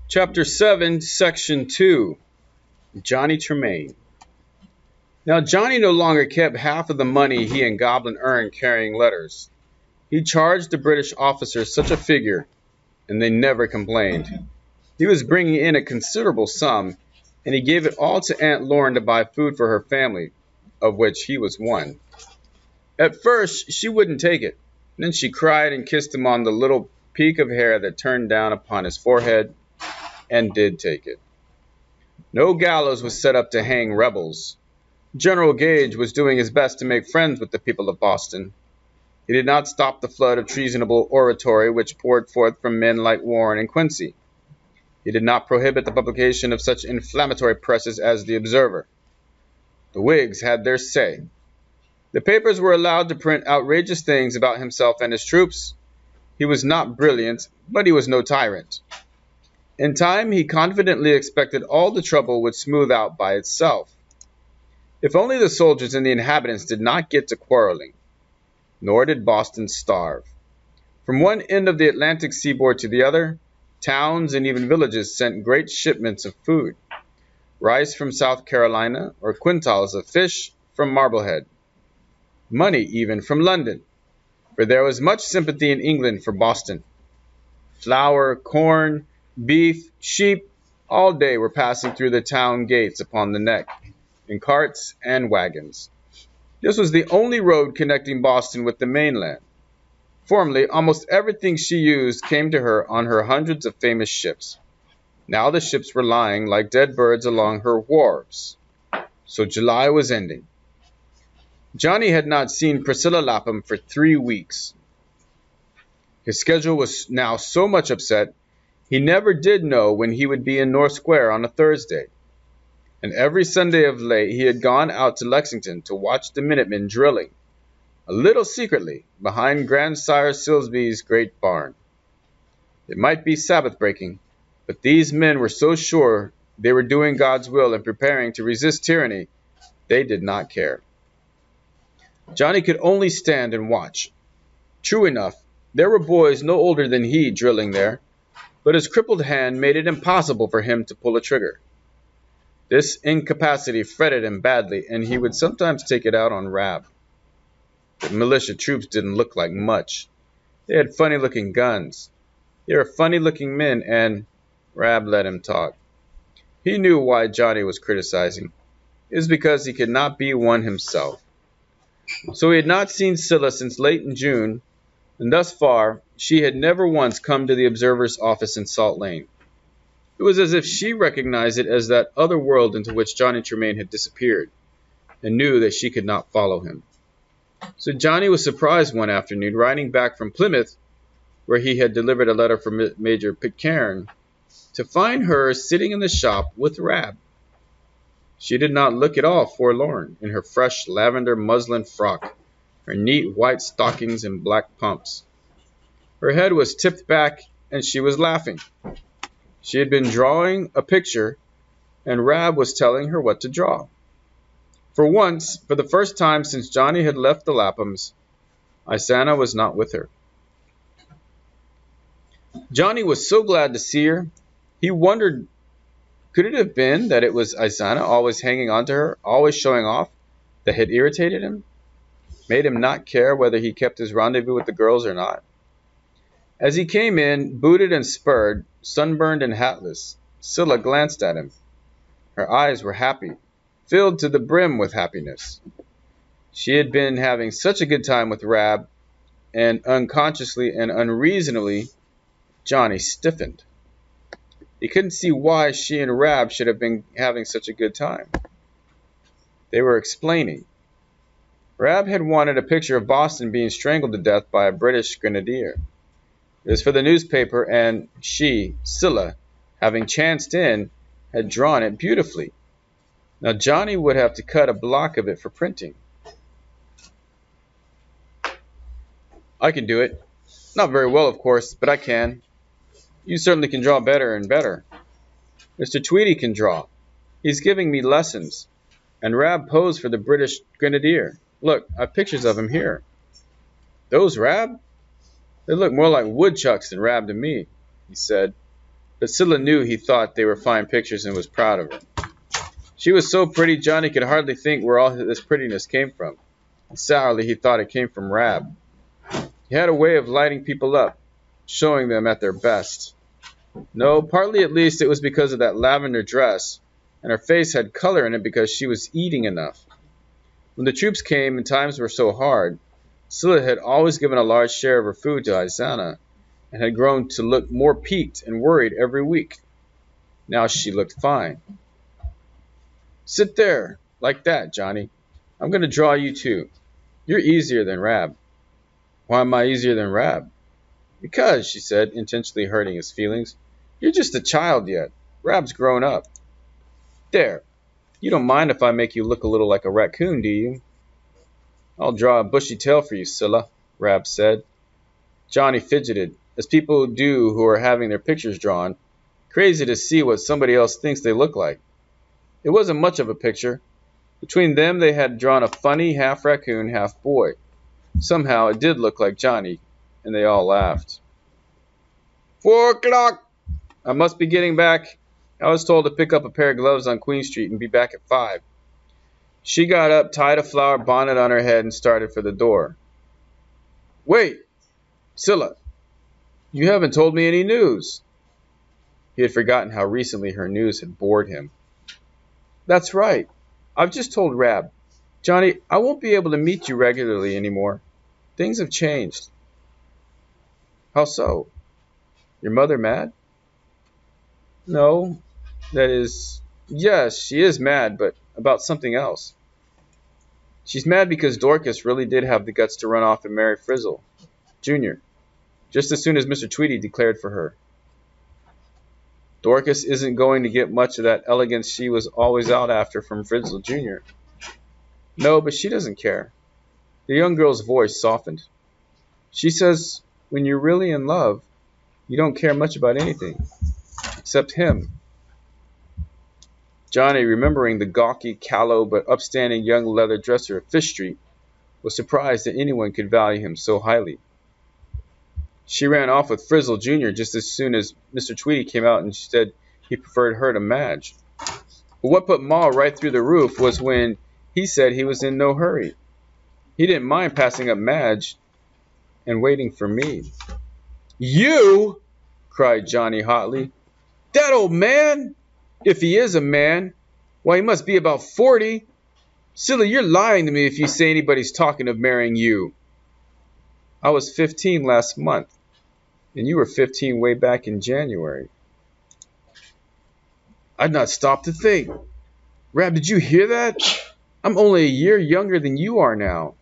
Chapter 7, Section 2, Johnny Tremain. Now, Johnny no longer kept half of the money he and Goblin earned carrying letters. He charged the British officers such a figure, and they never complained. He was bringing in a considerable sum, and he gave it all to Aunt Lauren to buy food for her family, of which he was one. At first, she wouldn't take it. Then she cried and kissed him on the little peak of hair that turned down upon his forehead, and did take it. No gallows was set up to hang rebels. General Gage was doing his best to make friends with the people of Boston. He did not stop the flood of treasonable oratory which poured forth from men like Warren and Quincy. He did not prohibit the publication of such inflammatory presses as the Observer. The Whigs had their say. The papers were allowed to print outrageous things about himself and his troops. He was not brilliant, but he was no tyrant. In time, he confidently expected all the trouble would smooth out by itself. If only the soldiers and the inhabitants did not get to quarreling. Nor did Boston starve. From one end of the Atlantic seaboard to the other, towns and even villages sent great shipments of food. Rice from South Carolina, or quintals of fish from Marblehead. Money even from London, for there was much sympathy in England for Boston. Flour, corn, beef, sheep, all day were passing through the town gates upon the neck, in carts and wagons. This was the only road connecting Boston with the mainland. Formerly, almost everything she used came to her on her hundreds of famous ships. Now the ships were lying like dead birds along her wharves. So July was ending. Johnny had not seen Priscilla Lapham for 3 weeks. His schedule was now so much upset, he never did know when he would be in North Square on a Thursday. And every Sunday of late he had gone out to Lexington to watch the Minutemen drilling, a little secretly, behind Grandsire Silsby's great barn. It might be Sabbath breaking, but these men were so sure they were doing God's will and preparing to resist tyranny, they did not care. Johnny could only stand and watch. True enough, there were boys no older than he drilling there, but his crippled hand made it impossible for him to pull a trigger. This incapacity fretted him badly, and he would sometimes take it out on Rab. The militia troops didn't look like much. They had funny-looking guns. They were funny-looking men, and Rab let him talk. He knew why Johnny was criticizing. It was because he could not be one himself. So he had not seen Scylla since late in June, and thus far she had never once come to the Observer's office in Salt Lane. It was as if she recognized it as that other world into which Johnny Tremain had disappeared, and knew that she could not follow him. So Johnny was surprised one afternoon, riding back from Plymouth, where he had delivered a letter from Major Pitcairn, to find her sitting in the shop with Rab. She did not look at all forlorn, in her fresh lavender muslin frock, her neat white stockings and black pumps. Her head was tipped back, and she was laughing. She had been drawing a picture, and Rab was telling her what to draw. For once, for the first time since Johnny had left the Laphams, Isana was not with her. Johnny was so glad to see her, he wondered, could it have been that it was Isana always hanging on to her, always showing off, that had irritated him, made him not care whether he kept his rendezvous with the girls or not? As he came in, booted and spurred, sunburned and hatless, Scylla glanced at him. Her eyes were happy, filled to the brim with happiness. She had been having such a good time with Rab, and unconsciously and unreasonably, Johnny stiffened. He couldn't see why she and Rab should have been having such a good time. They were explaining. Rab had wanted a picture of Boston being strangled to death by a British grenadier. It was for the newspaper, and she, Scylla, having chanced in, had drawn it beautifully. Now Johnny would have to cut a block of it for printing. I can do it. Not very well, of course, but I can. You certainly can draw better and better. Mr. Tweedy can draw. He's giving me lessons. And Rab posed for the British grenadier. Look, I've pictures of him here. Those Rab? They look more like woodchucks than Rab to me, he said. But Scylla knew he thought they were fine pictures and was proud of her. She was so pretty Johnny could hardly think where all this prettiness came from. And sourly he thought it came from Rab. He had a way of lighting people up, showing them at their best. No, partly at least it was because of that lavender dress, and her face had color in it because she was eating enough. When the troops came and times were so hard, Scylla had always given a large share of her food to Izana, and had grown to look more peaked and worried every week. Now she looked fine. Sit there, like that, Johnny. I'm going to draw you too. You're easier than Rab. Why am I easier than Rab? Because, she said, intentionally hurting his feelings, you're just a child yet. Rab's grown up. There. You don't mind if I make you look a little like a raccoon, do you? I'll draw a bushy tail for you, Scylla, Rab said. Johnny fidgeted, as people do who are having their pictures drawn, crazy to see what somebody else thinks they look like. It wasn't much of a picture. Between them they had drawn a funny half raccoon, half boy. Somehow it did look like Johnny, and they all laughed. 4 o'clock! I must be getting back. I was told to pick up a pair of gloves on Queen Street and be back at 5. She got up, tied a flower bonnet on her head, and started for the door. Wait! Scylla, you haven't told me any news. He had forgotten how recently her news had bored him. That's right. I've just told Rab. Johnny, I won't be able to meet you regularly anymore. Things have changed. How so? Your mother mad? No. That is, yes, she is mad, but about something else. She's mad because Dorcas really did have the guts to run off and marry Frizzle, Jr., just as soon as Mr. Tweedy declared for her. Dorcas isn't going to get much of that elegance she was always out after from Frizzle, Jr. No, but she doesn't care. The young girl's voice softened. She says, when you're really in love, you don't care much about anything, except him. Johnny, remembering the gawky, callow, but upstanding young leather dresser of Fish Street, was surprised that anyone could value him so highly. She ran off with Frizzle, Jr. just as soon as Mr. Tweedy came out and said he preferred her to Madge. But what put Ma right through the roof was when he said he was in no hurry. He didn't mind passing up Madge and waiting for me. You! Cried Johnny hotly. That old man! If he is a man, why, he must be about 40. Scylla, you're lying to me if you say anybody's talking of marrying you. I was 15 last month, and you were 15 way back in January. I'd not stop to think. Rab, did you hear that? I'm only a year younger than you are now.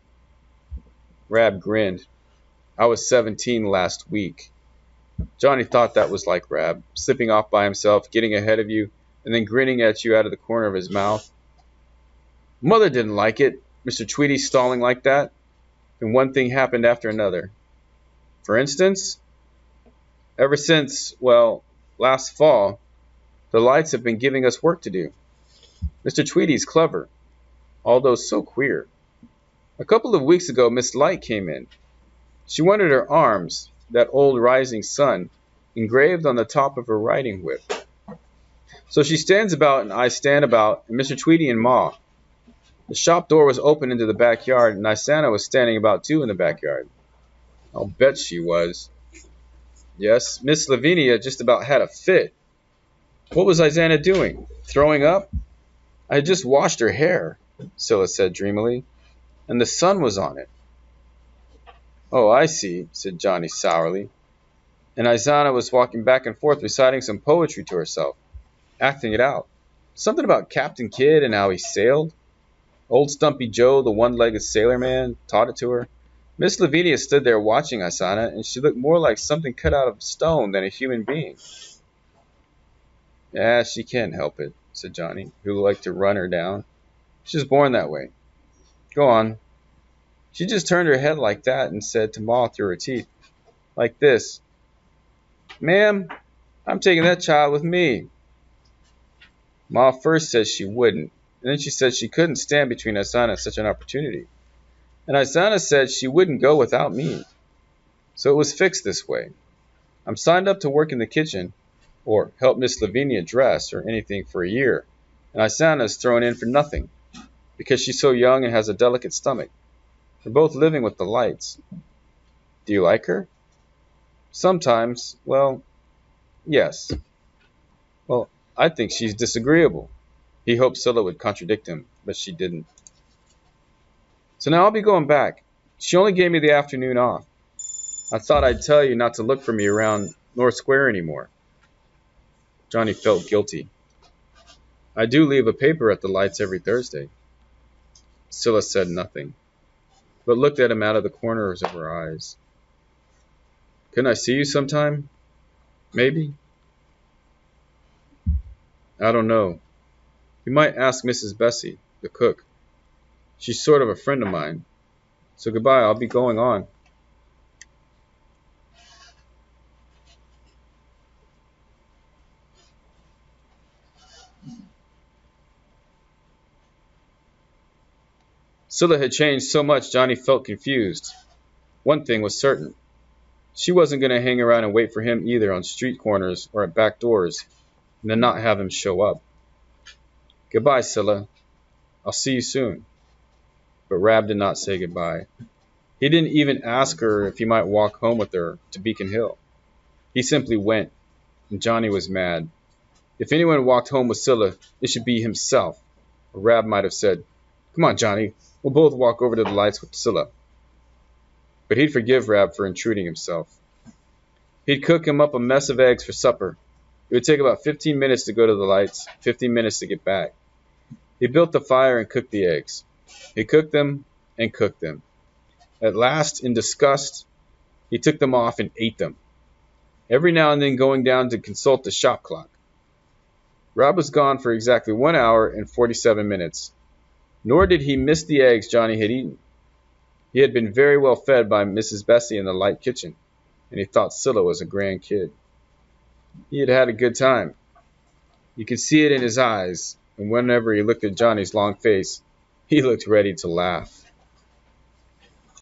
Rab grinned. I was 17 last week. Johnny thought that was like Rab, slipping off by himself, getting ahead of you, and then grinning at you out of the corner of his mouth. Mother didn't like it, Mr. Tweedy stalling like that, and one thing happened after another. For instance, ever since, well, last fall, the lights have been giving us work to do. Mr. Tweedy's clever, although so queer. A couple of weeks ago, Miss Light came in. She wanted her arms, that old rising sun, engraved on the top of her riding whip. So she stands about and I stand about, and Mr. Tweedy and Ma. The shop door was open into the backyard, and Isana was standing about too in the backyard. I'll bet she was. Yes, Miss Lavinia just about had a fit. What was Isana doing? Throwing up? I had just washed her hair, Scylla said dreamily, and the sun was on it. Oh, I see, said Johnny sourly. And Isana was walking back and forth reciting some poetry to herself, acting it out. Something about Captain Kidd and how he sailed. Old Stumpy Joe, the one-legged sailor man, taught it to her. Miss Lavinia stood there watching Isana, and she looked more like something cut out of stone than a human being. Yeah, she can't help it, said Johnny, who liked to run her down. She was born that way. Go on. She just turned her head like that and said to Ma through her teeth, like this, Ma'am, I'm taking that child with me. Ma first said she wouldn't, and then she said she couldn't stand between Isana and such an opportunity. And Isana said she wouldn't go without me. So it was fixed this way. I'm signed up to work in the kitchen, or help Miss Lavinia dress, or anything for a year, and Isana's thrown in for nothing, because she's so young and has a delicate stomach. We're both living with the lights. Do you like her? Sometimes. Well, yes. Well, I think she's disagreeable. He hoped Scylla would contradict him, but she didn't. So now I'll be going back. She only gave me the afternoon off. I thought I'd tell you not to look for me around North Square anymore. Johnny felt guilty. I do leave a paper at the lights every Thursday. Scylla said nothing, but looked at him out of the corners of her eyes. Couldn't I see you sometime? Maybe? I don't know. You might ask Mrs. Bessie, the cook. She's sort of a friend of mine. So goodbye, I'll be going on. Scylla had changed so much Johnny felt confused. One thing was certain. She wasn't going to hang around and wait for him either on street corners or at back doors and then not have him show up. Goodbye, Scylla. I'll see you soon. But Rab did not say goodbye. He didn't even ask her if he might walk home with her to Beacon Hill. He simply went, and Johnny was mad. If anyone walked home with Scylla, it should be himself. Or Rab might have said, "Come on, Johnny, we'll both walk over to the lights with Scylla." But he'd forgive Rab for intruding himself. He'd cook him up a mess of eggs for supper. It would take about 15 minutes to go to the lights, 15 minutes to get back. He built the fire and cooked the eggs. He cooked them and cooked them. At last, in disgust, he took them off and ate them, every now and then going down to consult the shop clock. Rob was gone for exactly 1 hour and 47 minutes, nor did he miss the eggs Johnny had eaten. He had been very well fed by Mrs. Bessie in the light kitchen, and he thought Scylla was a grand kid. He had had a good time. You could see it in his eyes, and whenever he looked at Johnny's long face, he looked ready to laugh.